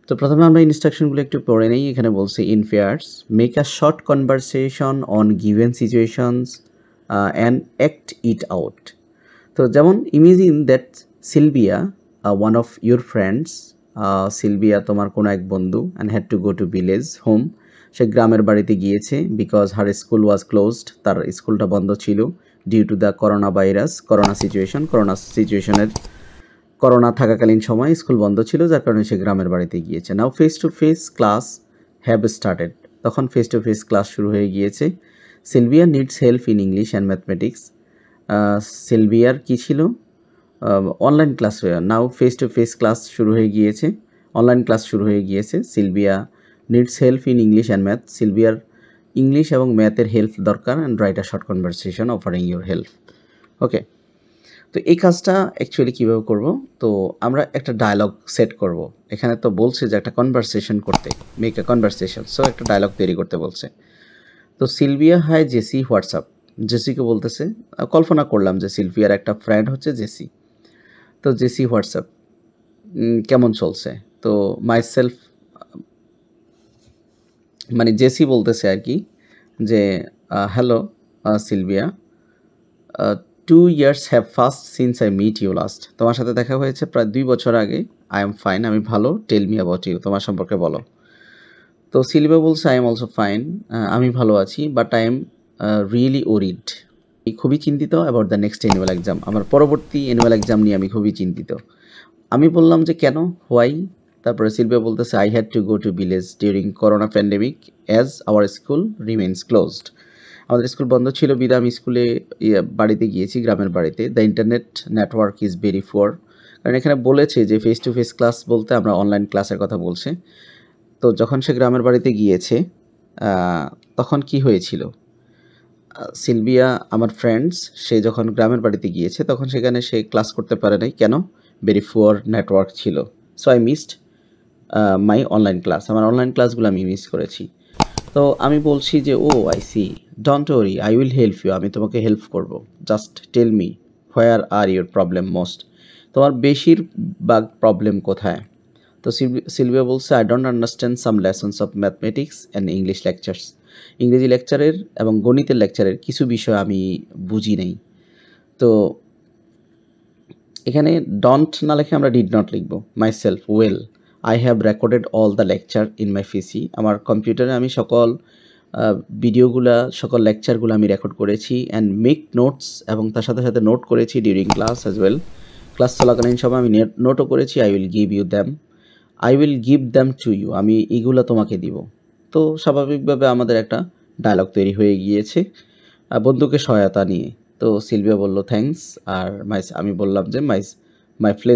তো প্রথমে আমরা ইনস্ট্রাকশনগুলো একটু পড়ে নেই। এখানে বলছে in pairs make a short conversation on given situations and act it out. তো যেমন imagine that Sylvia one of your friends, Sylvia তোমার কোনো এক বন্ধু, and had to go to village home, সে গ্রামের বাড়িতে গিয়েছে because her school was closed, তার স্কুলটা বন্ধ ছিল due to the coronavirus, corona সিচুয়েশনের করোনা থাকাকালীন সময় স্কুল বন্ধ ছিল, যার কারণে সে গ্রামের বাড়িতে গিয়েছে। Now face to face class have started, তখন ফেস টু ফেস ক্লাস শুরু হয়ে গিয়েছে। Sylvia needs help in English and mathematics, সিলভিয়ার কী ছিল online class, now face to face class শুরু হয়ে গিয়েছে, অনলাইন ক্লাস শুরু হয়ে গিয়েছে। Sylvia needs help in English and math, সিলভিয়ার ইংলিশ এবং ম্যাথের হেল্প দরকার, and write a short conversation offering your help. Okay, তো এই কাজটা অ্যাকচুয়ালি কীভাবে করব? তো আমরা একটা ডায়লগ সেট করব। এখানে তো বলছে যে একটা কনভারসেশন করতে, মেক এ কনভারসেশন, সো একটা ডায়লগ তৈরি করতে বলছে। তো সিলভিয়া হাই জেসি হোয়াটসঅ্যাপ, জেসিকে বলতেছে, কল্পনা করলাম যে সিলভিয়ার একটা ফ্রেন্ড হচ্ছে জেসি। তো জেসি হোয়াটসঅ্যাপ কেমন চলছে? তো মাইসেলফ মানে জেসি বলতেছে আর কি যে hello Sylvia, 2 years have passed since I met you last, তোমার সাথে দেখা হয়েছে প্রায় 2 বছর আগে। আই এম ফাইন, আমি ভালো। টেল মি অ্যাবাউট ইউ, তোমার সম্পর্কে বলো। তো সিলভিয়া বলছে আই এম অলসো ফাইন, আমি ভালো আছি, but I am really worried, খুবই চিন্তিত about the next annual exam, আমার পরবর্তী অ্যানুয়াল এক্সাম নিয়ে আমি খুবই চিন্তিত। আমি বললাম যে কেন, হোয়াই? তারপরে সিলভিয়া বলতেছে I had to go to village during corona pandemic as our school remains closed, আমাদের স্কুল বন্ধ ছিল বিধায় আমি স্কুলে বাড়িতে গিয়েছি, গ্রামের বাড়িতে। The internet network is very poor, কারণ এখানে বলেছে যে ফেস টু ফেস ক্লাস বলতে আমরা অনলাইন ক্লাসের কথা বলছে। তো যখন সে গ্রামের বাড়িতে গিয়েছে তখন কি হয়েছিল, সিলভিয়া আমার ফ্রেন্ডস, সে যখন গ্রামের বাড়িতে গিয়েছে তখন সেখানে সে ক্লাস করতে পারে নাই, কেন? ভেরি পুয়ার নেটওয়ার্ক ছিল। So I missed my online class, আমার অনলাইন ক্লাসগুলো আমি মিস করেছি। তো আমি বলছি যে oh I see, don't worry, I will help you, আমি তোমাকে হেল্প করব। Just tell me where are your problem most, তোমার বেশিরভাগ প্রবলেম কোথায়? তো সিলভিয়া বলছে I don't understand some lessons of mathematics and English lectures, ইংরেজি লেকচারের এবং গণিতের লেকচারের কিছু বিষয় আমি বুঝি নাই। তো এখানে ডন্ট না লিখে আমরা ডিড নট লিখব। Myself well, I have recorded all the lecture in my PC, আমার কম্পিউটারে আমি সকল ভিডিওগুলা, সকল লেকচারগুলো আমি রেকর্ড করেছি। অ্যান্ড মেক নোটস, এবং তার সাথে সাথে নোট করেছি during class as well, class চলাকালীন সময় আমি নোটও করেছি। I will give you them, I will give them to you, আমি এগুলো তোমাকে দিব। তো স্বাভাবিকভাবে আমাদের একটা ডায়লগ তৈরি হয়ে গিয়েছে বন্ধুকে সহায়তা নিয়ে। তো সিলভিয়া বলল থ্যাঙ্কস, আর আমি বললাম যে মাই প্লেজার।